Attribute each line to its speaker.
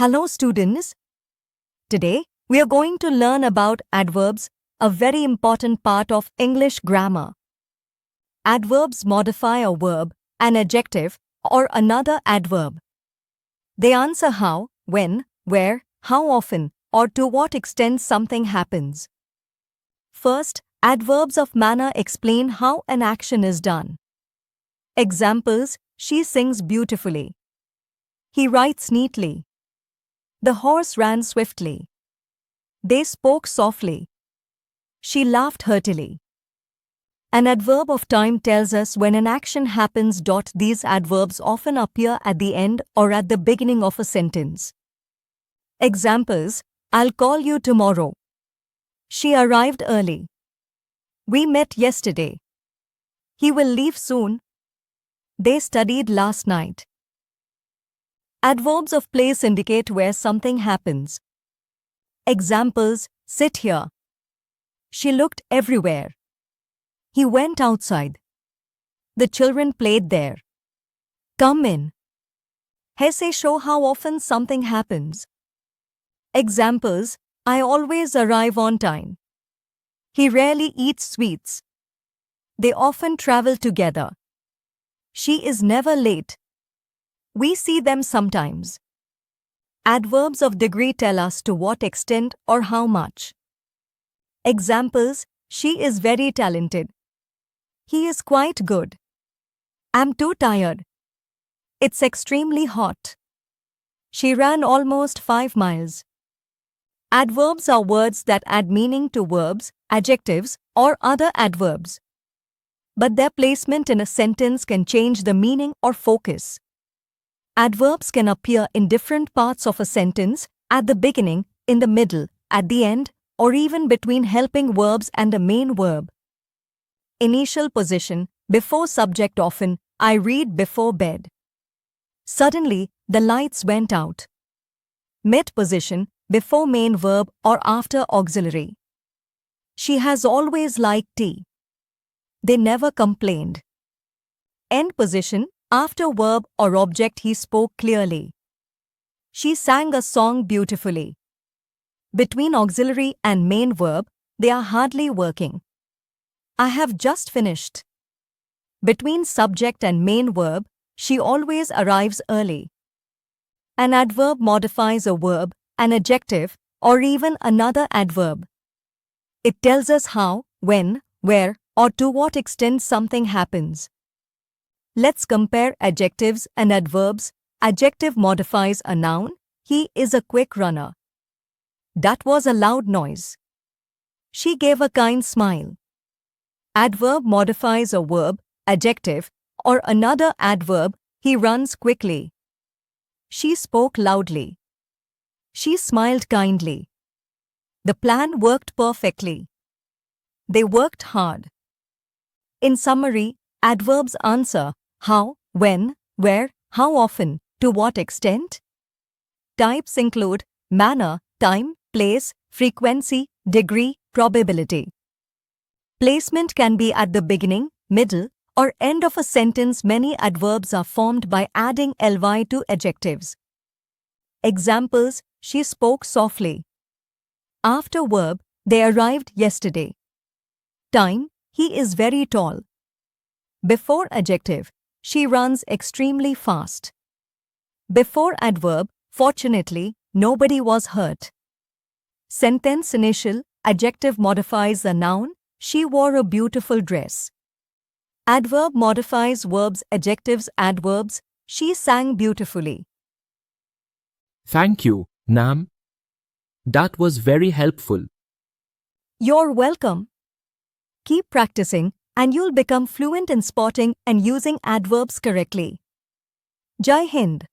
Speaker 1: Hello students. Today we are going to learn about adverbs, a very important part of English grammar. Adverbs modify a verb, an adjective, or another adverb. They answer how, when, where, how often, or to what extent something happens. First, adverbs of manner explain how an action is done. Examples: she sings beautifully. He writes neatly. The horse ran swiftly. They spoke softly. She laughed heartily. An adverb of time tells us when an action happens. These adverbs often appear at the end or at the beginning of a sentence. Examples: I'll call you tomorrow. She arrived early. We met yesterday. He will leave soon. They studied last night. Adverbs of place indicate where something happens. Examples: sit here. She looked everywhere. He went outside. The children played there. Come in. Say show how often something happens. Examples: I always arrive on time. He rarely eats sweets. They often travel together. She is never late. We see them sometimes. Adverbs of degree tell us to what extent or how much. Examples: she is very talented. He is quite good. I'm too tired. It's extremely hot. She ran almost 5 miles. Adverbs are words that add meaning to verbs, adjectives, or other adverbs. But their placement in a sentence can change the meaning or focus. Adverbs can appear in different parts of a sentence, at the beginning, in the middle, at the end, or even between helping verbs and a main verb. Initial position: before subject. Often, I read before bed. Suddenly, the lights went out. Mid position: before main verb or after auxiliary. She has always liked tea. They never complained. End position: after verb or object. He spoke clearly. She sang a song beautifully. Between auxiliary and main verb, they are hardly working. I have just finished. Between subject and main verb, she always arrives early. An adverb modifies a verb, an adjective, or even another adverb. It tells us how, when, where, or to what extent something happens. Let's compare adjectives and adverbs. Adjective modifies a noun. He is a quick runner. That was a loud noise. She gave a kind smile. Adverb modifies a verb, adjective, or another adverb. He runs quickly. She spoke loudly. She smiled kindly. The plan worked perfectly. They worked hard. In summary, adverbs answer how, when, where, how often, to what extent. Types include manner, time, place, frequency, degree, probability. Placement can be at the beginning, middle, or end of a sentence. Many adverbs are formed by adding ly to adjectives. Examples: she spoke softly. After verb: they arrived yesterday. Time: he is very tall. Before adjective: she runs extremely fast. Before adverb: fortunately, nobody was hurt. Sentence initial: adjective modifies a noun. She wore a beautiful dress. Adverb modifies verbs, adjectives, adverbs. She sang beautifully.
Speaker 2: Thank you, Nam. That was very helpful.
Speaker 1: You're welcome. Keep practicing, and you'll become fluent in spotting and using adverbs correctly. Jai Hind.